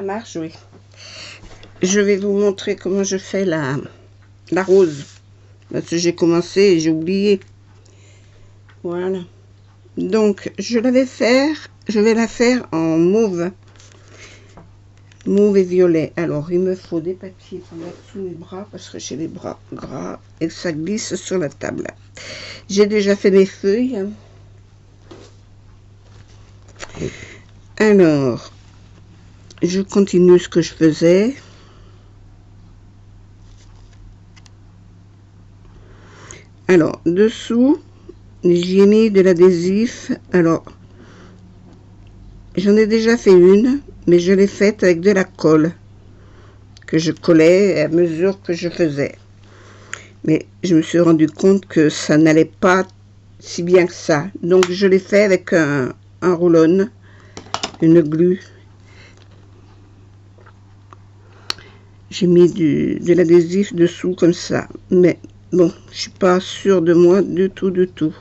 marche, oui. Je vais vous montrer comment je fais la rose. Parce que j'ai commencé et j'ai oublié. Voilà. Donc, je vais la faire en mauve. Mauve et violet. Alors, il me faut des papiers pour mettre sous les bras parce que j'ai les bras gras et que ça glisse sur la table. J'ai déjà fait mes feuilles. Alors, je continue ce que je faisais. Alors, dessous, j'y ai mis de l'adhésif. Alors, j'en ai déjà fait une, mais je l'ai faite avec de la colle que je collais à mesure que je faisais. Mais je me suis rendu compte que ça n'allait pas si bien que ça. Donc, je l'ai fait avec un roll-on, une glu. J'ai mis de l'adhésif dessous comme ça. Mais bon, je suis pas sûre de moi du tout, du tout.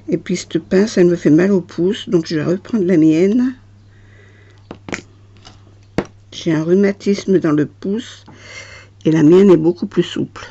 Et puis cette pince, elle me fait mal au pouce, donc je vais reprendre la mienne. J'ai un rhumatisme dans le pouce et la mienne est beaucoup plus souple.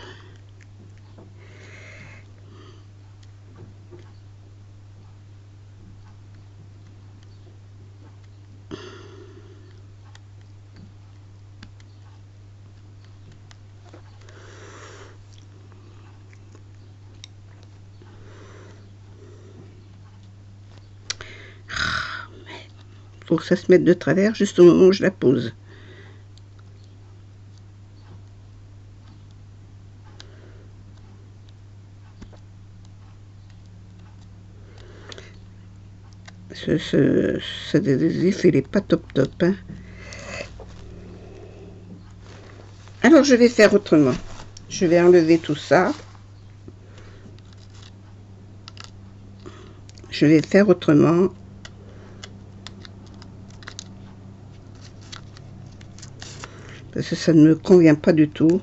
Faut que ça se mette de travers juste au moment où je la pose. Cet adhésif, il est pas top top. Hein. Alors je vais faire autrement. Je vais enlever tout ça. Je vais faire autrement. Parce que ça ne me convient pas du tout.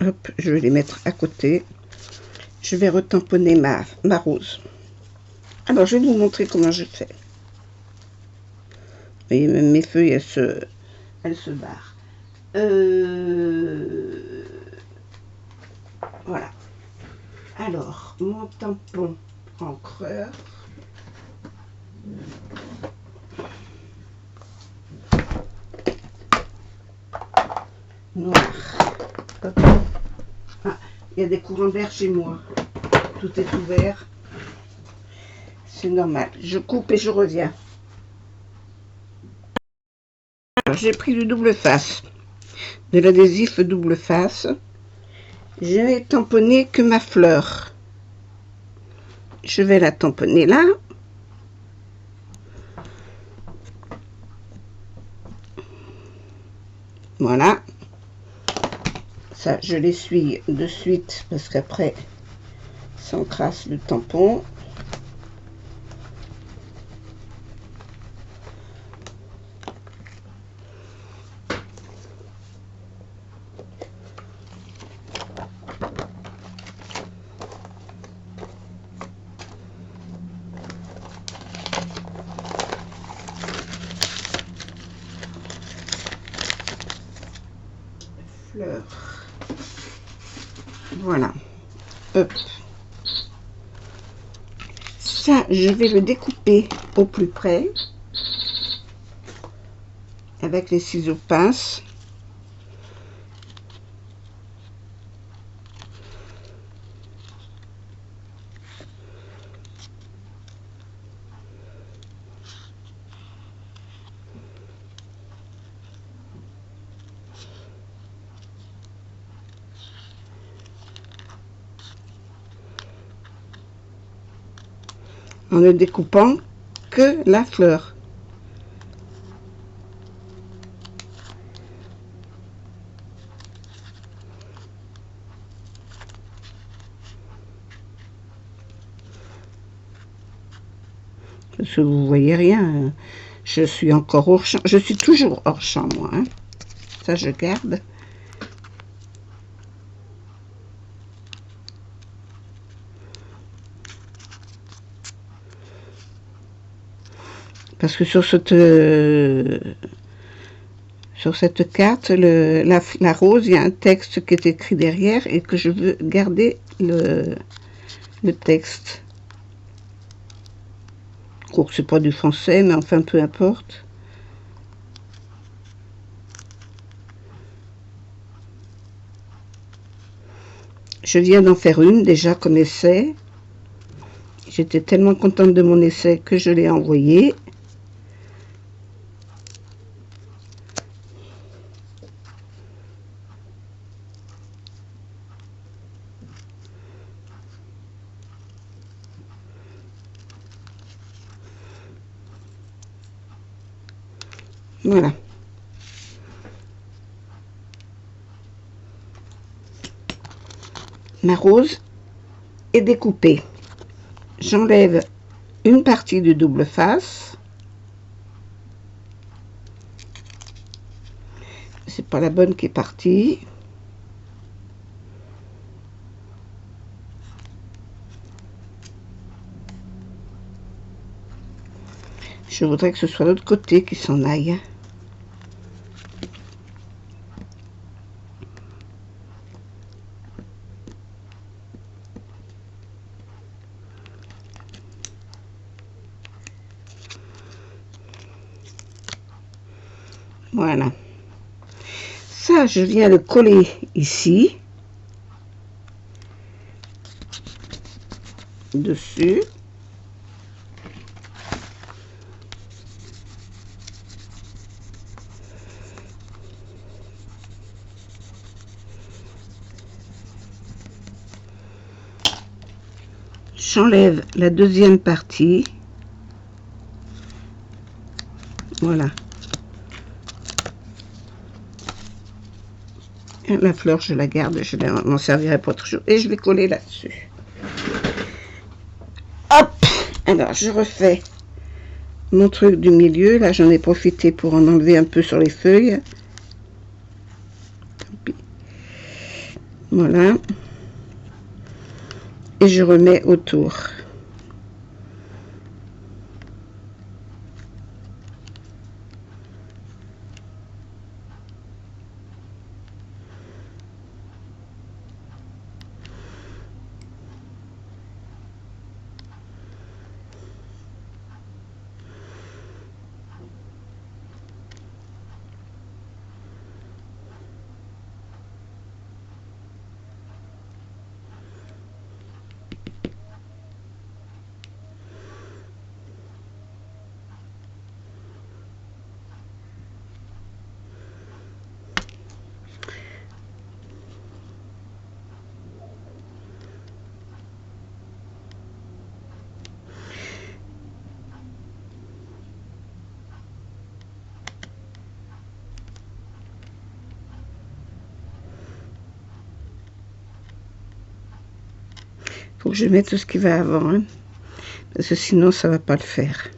Hop, je vais les mettre à côté. Je vais retamponner ma rose. Alors, je vais vous montrer comment je fais. Vous voyez, même mes feuilles, elles se barrent. Voilà. Alors, mon tampon encreur. Noir. Hop. Ah, il y a des courants d'air chez moi. Tout est ouvert. C'est normal. Je coupe et je reviens. J'ai pris du double face. De l'adhésif double face. Je n'ai tamponné que ma fleur. Je vais la tamponner là. Voilà. Ça, je l'essuie de suite parce qu'après, ça encrasse le tampon. Fleur. Voilà. Hop. Ça, je vais le découper au plus près avec les ciseaux pinces. En ne découpant que la fleur. Parce que vous voyez rien. Je suis encore hors champ. Je suis toujours hors champ, moi. Hein. Ça, je garde. Parce que sur cette carte, la rose, il y a un texte qui est écrit derrière et que je veux garder le texte. C'est pas du français, mais enfin, peu importe. Je viens d'en faire une déjà comme essai. J'étais tellement contente de mon essai que je l'ai envoyé. Voilà. Ma rose est découpée. J'enlève une partie de double face. C'est pas la bonne qui est partie. Je voudrais que ce soit l'autre côté qui s'en aille. Voilà. Ça, je viens le coller ici. Dessus. J'enlève la deuxième partie. Voilà. Et la fleur, je la garde, je m'en servirai pour autre chose. Et je vais coller là-dessus. Hop! Alors, je refais mon truc du milieu. Là, j'en ai profité pour en enlever un peu sur les feuilles. Voilà. Et je remets autour. Faut que je mette tout ce qui va avant, hein, parce que sinon ça va pas le faire.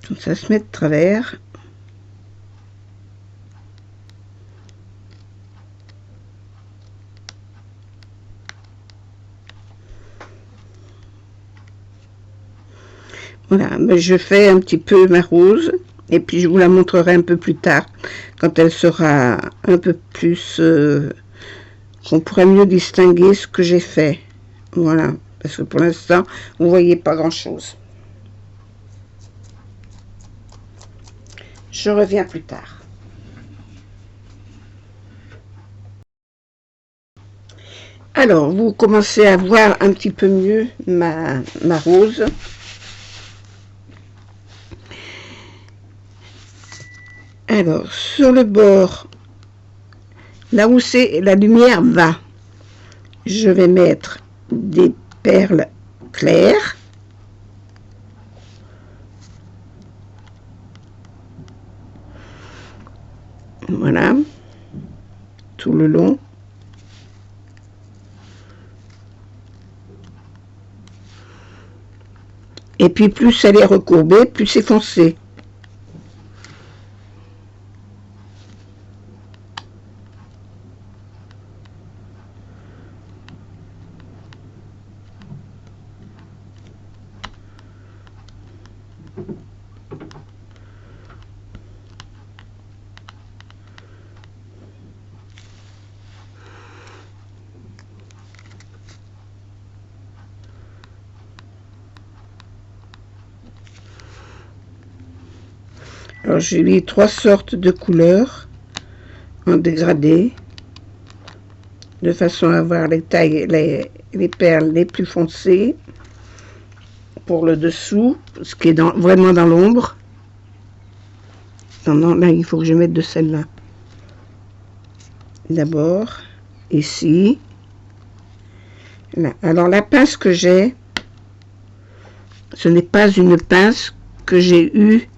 Comme ça se met de travers. Voilà, mais je fais un petit peu ma rose et puis je vous la montrerai un peu plus tard quand elle sera un peu plus qu'on pourrait mieux distinguer ce que j'ai fait. Voilà, parce que pour l'instant vous voyez pas grand chose. Je reviens plus tard. Alors, vous commencez à voir un petit peu mieux ma rose. Alors, sur le bord, là où la lumière va, je vais mettre des perles claires. Voilà, tout le long. Et puis plus elle est recourbée, plus c'est foncé. Alors j'ai mis 3 sortes de couleurs en dégradé, de façon à avoir les tailles, les perles les plus foncées pour le dessous, ce qui est vraiment dans l'ombre. Non, là il faut que je mette de celle-là. D'abord, ici. Là. Alors la pince que j'ai, ce n'est pas une pince que j'ai eue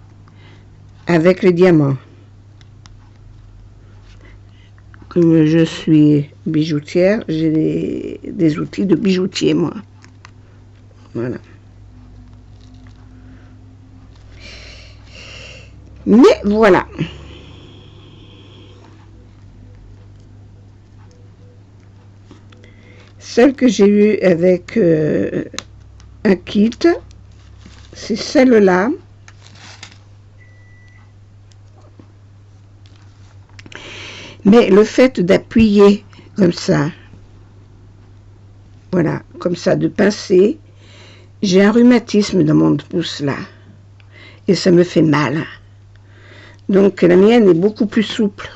avec les diamants. Comme je suis bijoutière, j'ai des outils de bijoutier, moi. Voilà. Mais voilà. Celle que j'ai eue avec un kit, c'est celle-là. Mais le fait d'appuyer comme ça, voilà, comme ça, de pincer, j'ai un rhumatisme dans mon pouce là. Et ça me fait mal. Donc la mienne est beaucoup plus souple.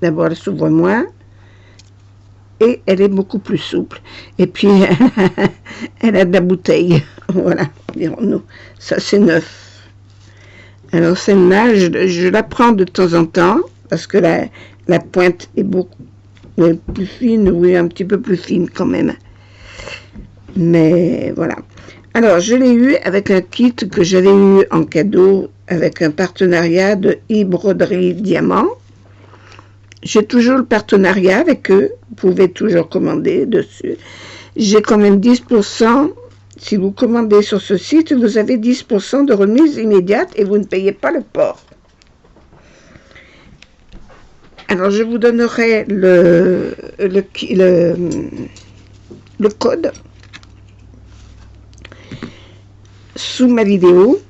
D'abord, elle s'ouvre moins. Et elle est beaucoup plus souple. Et puis, elle a de la bouteille. Voilà, dirons-nous. Ça, c'est neuf. Alors, celle-là, je la prends de temps en temps, parce que la pointe est beaucoup plus fine, oui, un petit peu plus fine quand même. Mais voilà. Alors, je l'ai eu avec un kit que j'avais eu en cadeau avec un partenariat de e-broderie diamant. J'ai toujours le partenariat avec eux. Vous pouvez toujours commander dessus. J'ai quand même 10%. Si vous commandez sur ce site, vous avez 10% de remise immédiate et vous ne payez pas le port. Alors, je vous donnerai le code sous ma vidéo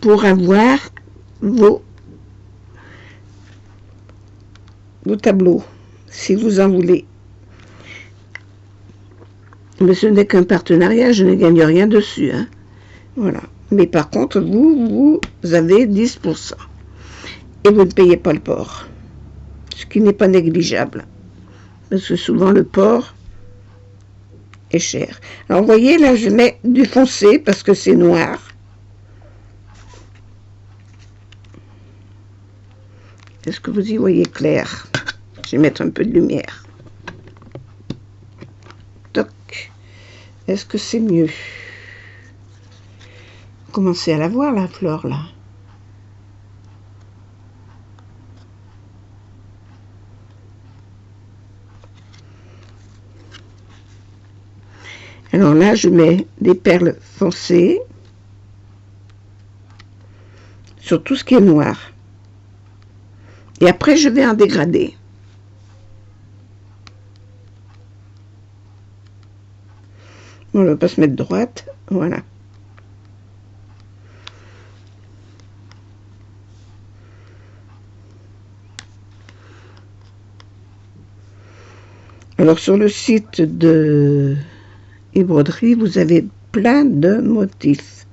pour avoir vos tableaux, si vous en voulez. Mais ce n'est qu'un partenariat, je ne gagne rien dessus. Hein. Voilà. Mais par contre, vous avez 10%. Et vous ne payez pas le port. Ce qui n'est pas négligeable. Parce que souvent, le port est cher. Alors, vous voyez, là, je mets du foncé parce que c'est noir. Est-ce que vous y voyez clair? Je vais mettre un peu de lumière. Toc. Est-ce que c'est mieux? Commencez à la voir, la fleur, là. Alors là, je mets des perles foncées sur tout ce qui est noir. Et après, je vais en dégrader. On ne va pas se mettre droite. Voilà. Alors sur le site de e-broderie, vous avez plein de motifs.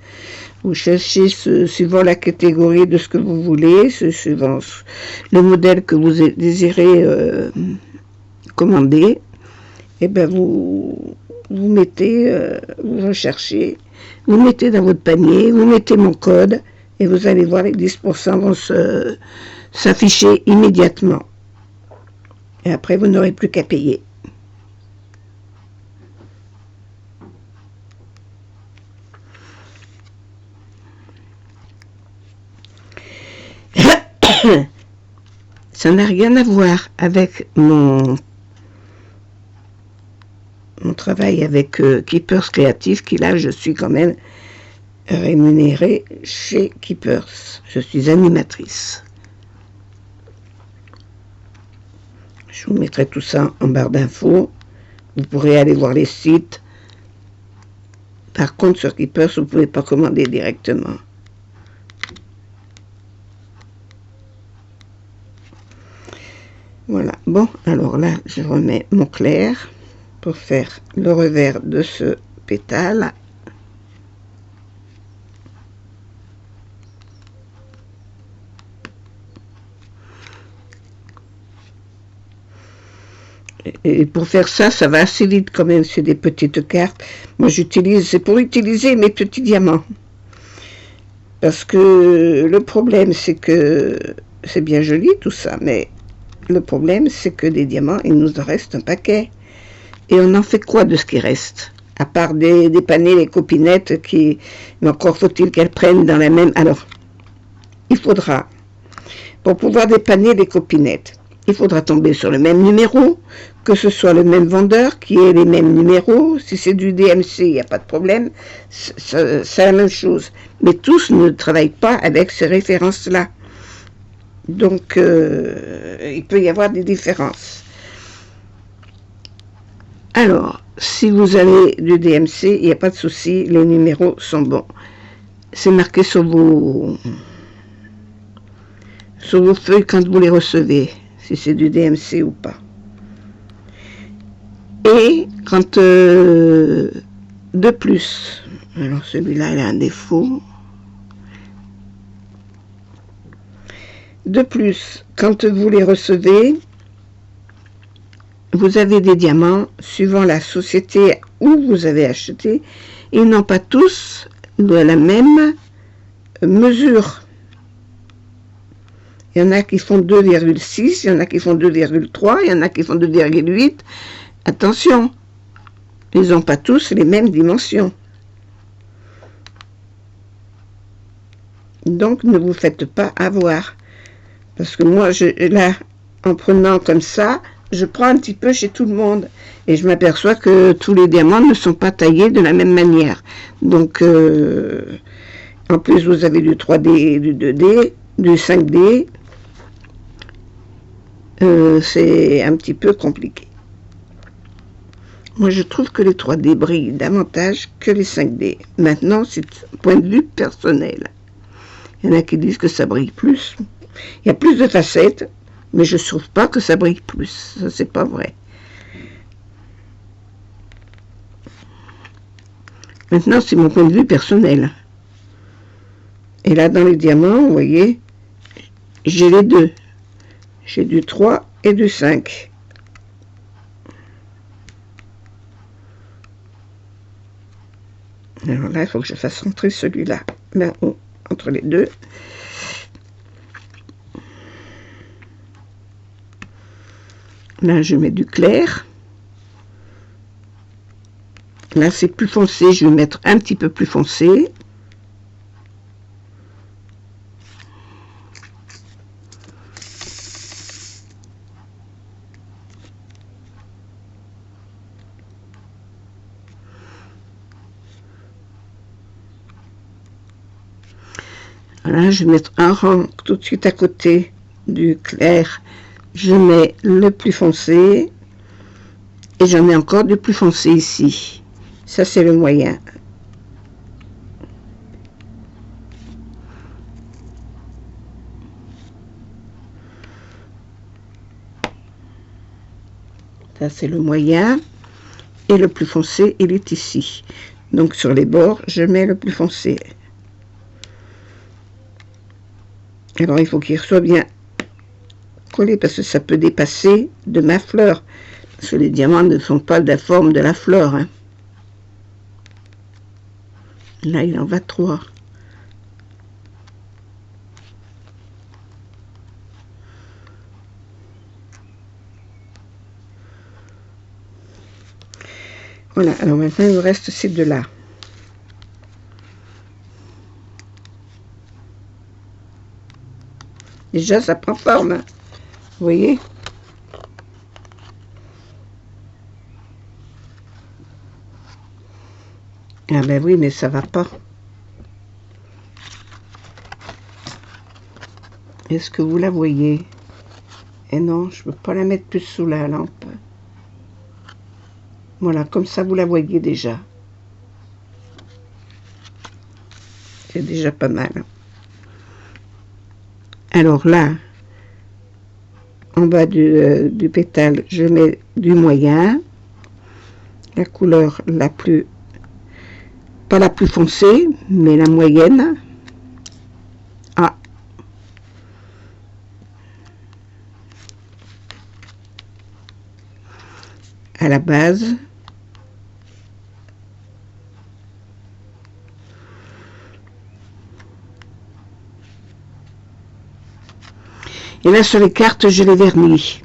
Vous cherchez suivant la catégorie de ce que vous voulez, suivant le modèle que vous désirez commander. Et bien vous mettez, vous recherchez, vous mettez dans votre panier, vous mettez mon code et vous allez voir les 10% vont s'afficher immédiatement. Et après vous n'aurez plus qu'à payer. Ça n'a rien à voir avec mon travail avec Keepers Créatif, qui là je suis quand même rémunérée chez Keepers. Je suis animatrice. Je vous mettrai tout ça en barre d'infos. Vous pourrez aller voir les sites. Par contre, sur Keepers, vous ne pouvez pas commander directement. Voilà. Bon, alors là, je remets mon clair pour faire le revers de ce pétale. Et pour faire ça, ça va assez vite quand même, c'est des petites cartes. Moi, c'est pour utiliser mes petits diamants. Parce que le problème, c'est que c'est bien joli tout ça, mais le problème, c'est que des diamants, il nous en reste un paquet. Et on en fait quoi de ce qui reste? À part dépanner les copinettes mais encore faut-il qu'elles prennent dans la même... Alors, il faudra, pour pouvoir dépanner les copinettes, il faudra tomber sur le même numéro, que ce soit le même vendeur qui ait les mêmes numéros. Si c'est du DMC, il n'y a pas de problème, c'est la même chose. Mais tous ne travaillent pas avec ces références-là. Donc, il peut y avoir des différences. Alors, si vous avez du DMC, il n'y a pas de souci, les numéros sont bons. C'est marqué sur vos feuilles quand vous les recevez, si c'est du DMC ou pas. Et quand de plus, alors celui-là il a un défaut. De plus, quand vous les recevez, vous avez des diamants suivant la société où vous avez acheté. Ils n'ont pas tous la même mesure. Il y en a qui font 2,6, il y en a qui font 2,3, il y en a qui font 2,8. Attention, ils n'ont pas tous les mêmes dimensions. Donc, ne vous faites pas avoir. Parce que moi, là, en prenant comme ça, je prends un petit peu chez tout le monde. Et je m'aperçois que tous les diamants ne sont pas taillés de la même manière. Donc, en plus, vous avez du 3D, du 2D, du 5D. C'est un petit peu compliqué. Moi, je trouve que les 3D brillent davantage que les 5D. Maintenant, c'est un point de vue personnel. Il y en a qui disent que ça brille plus. Il y a plus de facettes, mais je ne trouve pas que ça brille plus. Ça, c'est pas vrai. Maintenant, c'est mon point de vue personnel. Et là, dans les diamants, vous voyez, j'ai les deux. J'ai du 3 et du 5. Alors là, il faut que je fasse rentrer celui-là là-haut, entre les deux. Là, je mets du clair. Là, c'est plus foncé. Je vais mettre un petit peu plus foncé. Voilà, je vais mettre un rang tout de suite à côté du clair. Je mets le plus foncé. Et j'en ai encore du plus foncé ici. Ça, c'est le moyen. Ça, c'est le moyen. Et le plus foncé, il est ici. Donc, sur les bords, je mets le plus foncé. Alors, il faut qu'il soit bien collé parce que ça peut dépasser de ma fleur. Parce que les diamants ne sont pas de la forme de la fleur. Hein. Là, il en va 3. Voilà, alors maintenant, il me reste ces deux-là. Déjà, ça prend forme. Hein. Vous voyez? Ah ben oui, mais ça va pas. Est-ce que vous la voyez? Et non, je ne peux pas la mettre plus sous la lampe. Voilà, comme ça, vous la voyez déjà. C'est déjà pas mal. Alors là, en bas du pétale, je mets du moyen. La couleur la plus... Pas la plus foncée, mais la moyenne. Ah. À la base. Et là, sur les cartes, je les vernis.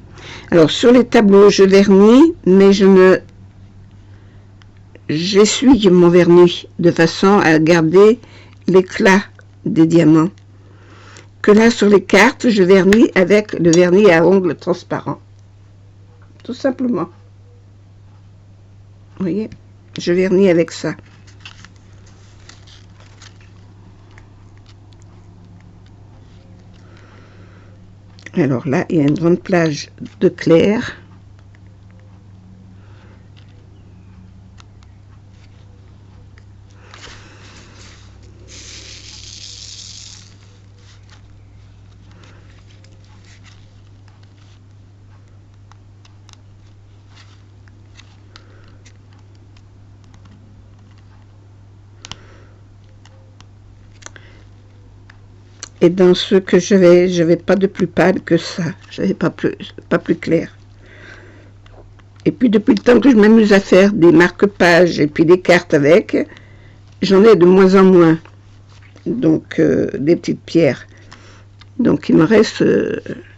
Alors, sur les tableaux, je vernis, mais j'essuie mon vernis de façon à garder l'éclat des diamants. Que là, sur les cartes, je vernis avec le vernis à ongles transparent. Tout simplement. Vous voyez, je vernis avec ça. Alors là, il y a une grande plage de clair. Et dans ce que je vais pas de plus pâle que ça. Je n'avais pas plus clair. Et puis depuis le temps que je m'amuse à faire des marque-pages et puis des cartes avec, j'en ai de moins en moins. Donc des petites pierres. Donc il me reste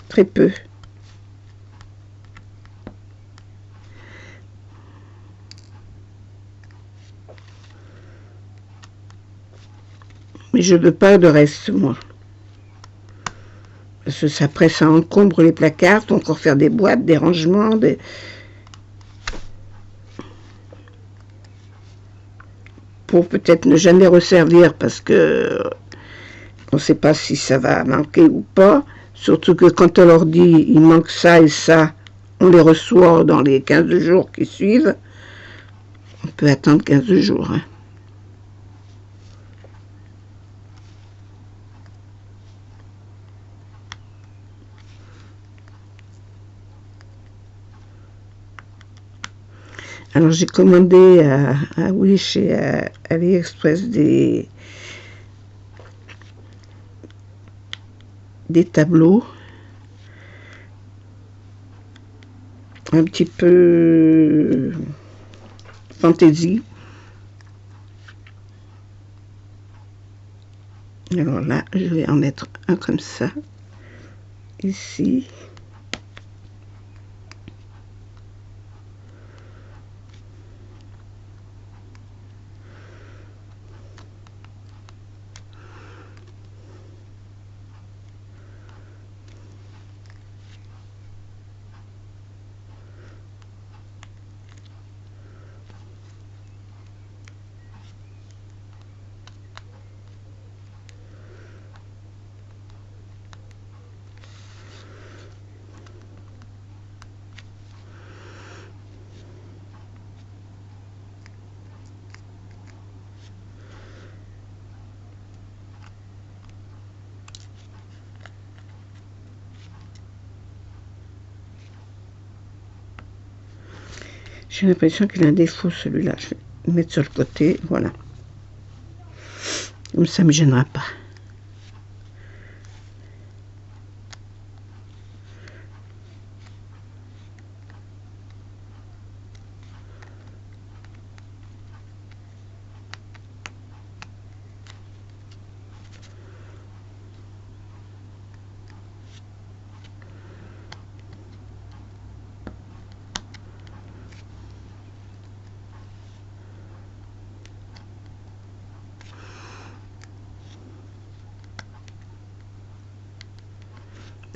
très peu. Mais je veux pas de reste, moi. Parce que après, ça encombre les placards, faut encore faire des boîtes, des rangements, pour peut-être ne jamais resservir parce que on ne sait pas si ça va manquer ou pas. Surtout que quand on leur dit il manque ça et ça, on les reçoit dans les 15 jours qui suivent. On peut attendre 15 jours. Hein. Alors j'ai commandé à Wish et à AliExpress des tableaux un petit peu fantaisie. Alors là, je vais en mettre un comme ça, ici. J'ai l'impression qu'il a un défaut celui-là. Je vais le mettre sur le côté, voilà. Comme ça ne me gênera pas.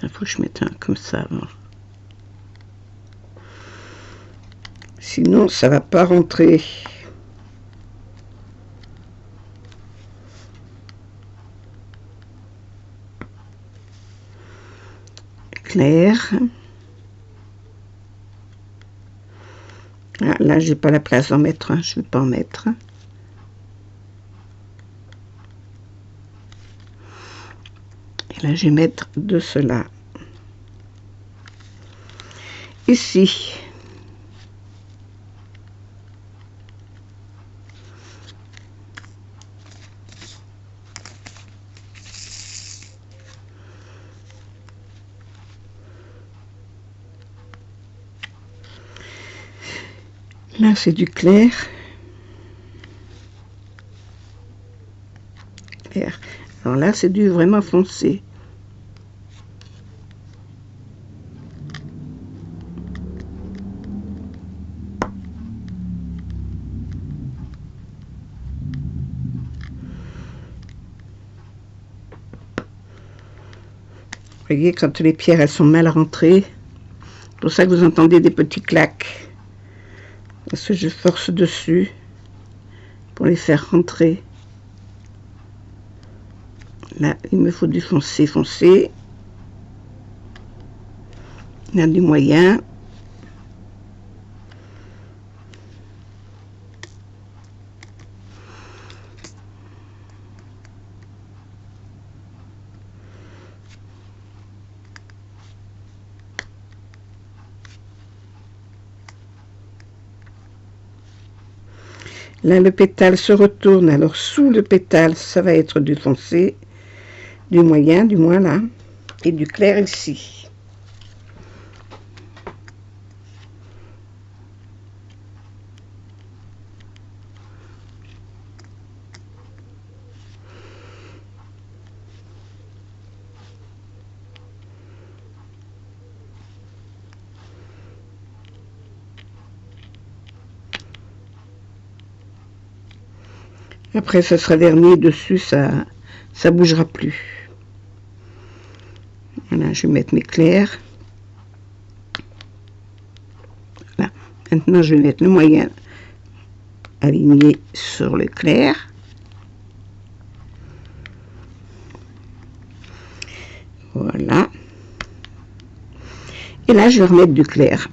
Il faut que je mette un comme ça avant. Sinon, ça va pas rentrer. Clair. Ah, là, j'ai pas la place d'en mettre un. Je vais pas en mettre. Et là, je vais mettre de cela. Ici. Là, c'est du clair. Clair. Alors là, c'est du vraiment foncé. Vous voyez, quand les pierres, elles sont mal rentrées, c'est pour ça que vous entendez des petits claques. Parce que je force dessus pour les faire rentrer. Là, il me faut du foncé, foncé. Là, du moyen. Là, le pétale se retourne. Alors, sous le pétale, ça va être du foncé, du moyen, du moins là, et du clair ici. Après, ça sera verni dessus, ça bougera plus. Voilà, je vais mettre mes clairs. Voilà. Maintenant, je vais mettre le moyen aligné sur le clair. Voilà. Et là, je vais remettre du clair.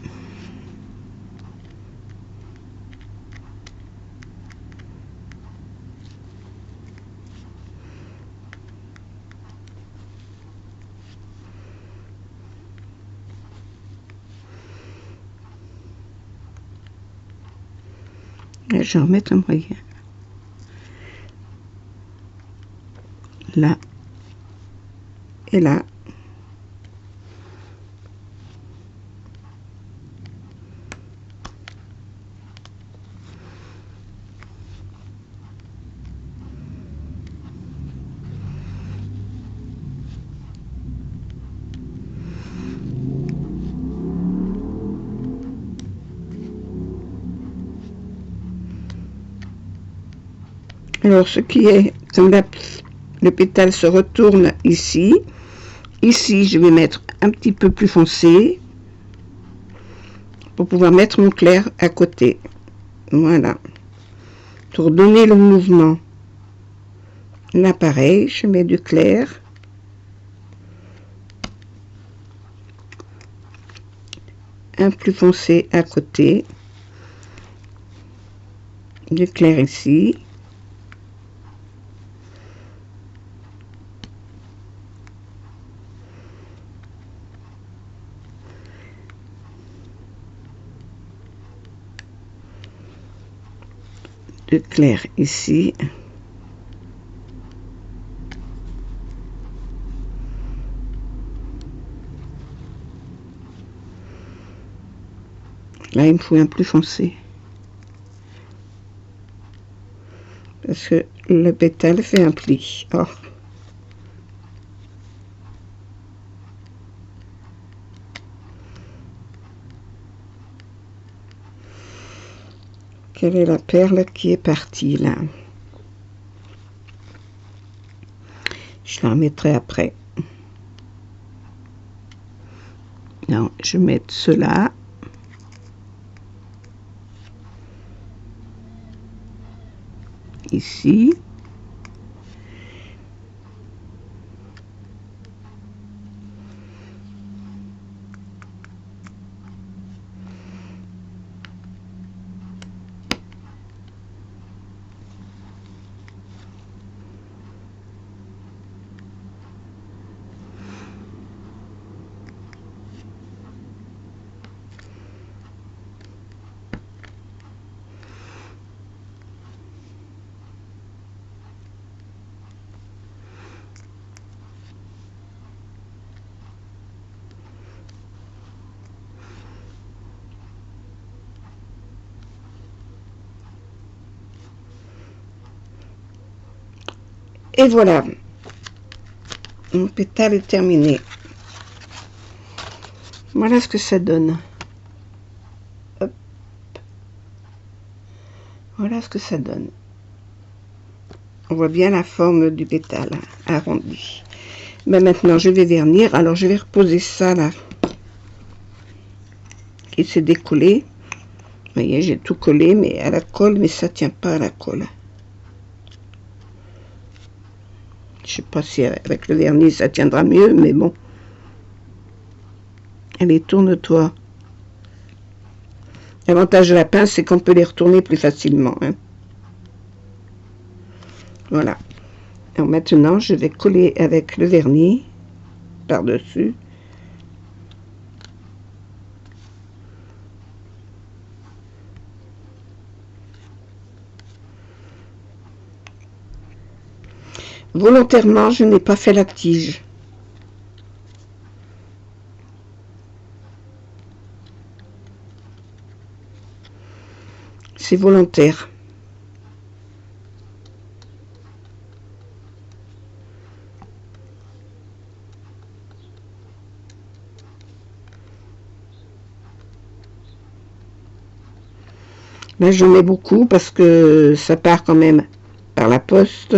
Et je vais remettre un moyen. Là. Et là. Alors, ce qui est, le pétale se retourne ici. Ici, je vais mettre un petit peu plus foncé pour pouvoir mettre mon clair à côté. Voilà. Pour donner le mouvement. Là, pareil, je mets du clair. Un plus foncé à côté. Du clair ici. de clair ici. Là, il me faut un plus foncé. Parce que le pétale fait un pli. Oh. Quelle est la perle qui est partie là? Je la remettrai après. Non, je vais mettre cela. Ici. Et voilà, mon pétale est terminé. Voilà ce que ça donne. Hop. Voilà ce que ça donne. On voit bien la forme du pétale arrondi. Ben maintenant, je vais vernir. Alors, je vais reposer ça là. Qui s'est décollé. Vous voyez, j'ai tout collé, mais à la colle, mais ça tient pas à la colle. Je sais pas si avec le vernis ça tiendra mieux, mais bon. Allez, tourne-toi. L'avantage de la pince, c'est qu'on peut les retourner plus facilement. Hein. Voilà. Alors maintenant, je vais coller avec le vernis par-dessus. Volontairement, je n'ai pas fait la tige. C'est volontaire. Là, j'en mets beaucoup parce que ça part quand même par la poste.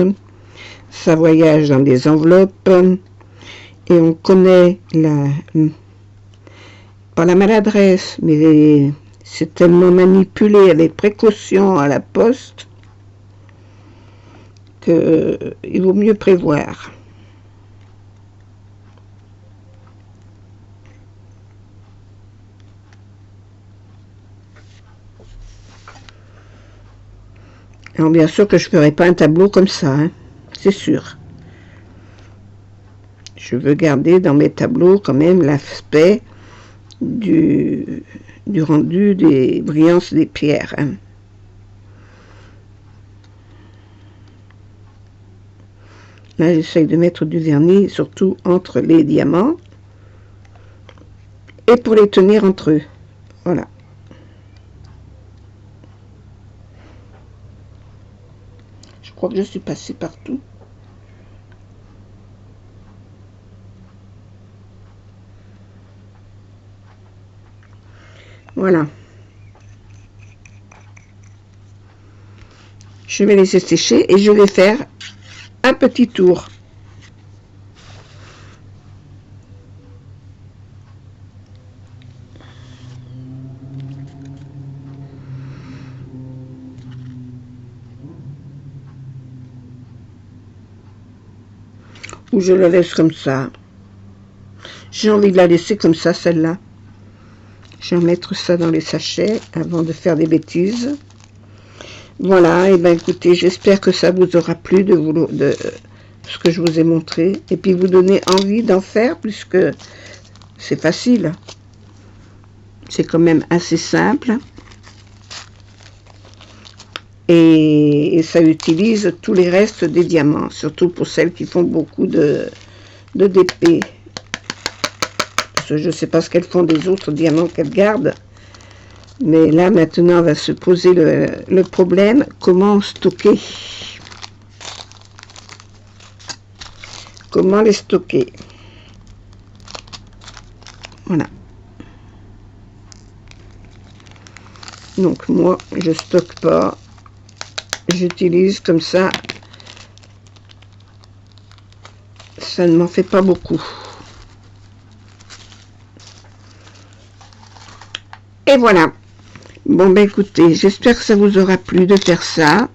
Ça voyage dans des enveloppes. Et on connaît pas la maladresse, mais c'est tellement manipulé avec précaution à la poste qu'il vaut mieux prévoir. Alors bien sûr que je ne ferai pas un tableau comme ça, hein, c'est sûr. Je veux garder dans mes tableaux quand même l'aspect du rendu des brillances des pierres. Hein. Là, j'essaye de mettre du vernis, surtout entre les diamants, et pour les tenir entre eux. Voilà. Je crois que je suis passée partout. Voilà. Je vais laisser sécher et je vais faire un petit tour. Ou je la laisse comme ça. J'ai envie de la laisser comme ça, celle-là. Je vais mettre ça dans les sachets avant de faire des bêtises. Voilà, et ben écoutez, j'espère que ça vous aura plu de ce que je vous ai montré. Et puis vous donner envie d'en faire, puisque c'est facile. C'est quand même assez simple. et ça utilise tous les restes des diamants, surtout pour celles qui font beaucoup de DP. Parce que je ne sais pas ce qu'elles font des autres diamants qu'elles gardent. Mais là, maintenant, va se poser le problème, comment stocker? Comment les stocker? Voilà. Donc, moi, je stocke pas. J'utilise comme ça. Ça ne m'en fait pas beaucoup. Et voilà. Bon, ben écoutez, j'espère que ça vous aura plu de faire ça.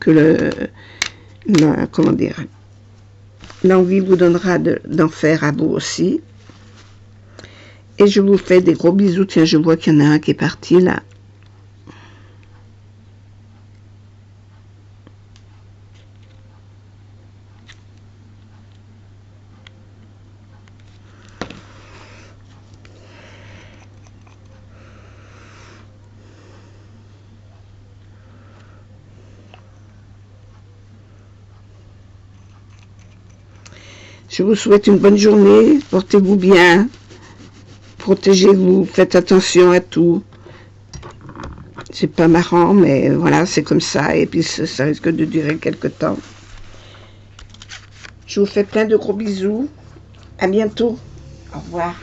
Que comment dire, l'envie vous donnera d'en faire à vous aussi. Et je vous fais des gros bisous. Tiens, je vois qu'il y en a un qui est parti là. Je vous souhaite une bonne journée, portez-vous bien, protégez-vous, faites attention à tout. C'est pas marrant, mais voilà, c'est comme ça, et puis ça risque de durer quelque temps. Je vous fais plein de gros bisous, à bientôt, au revoir.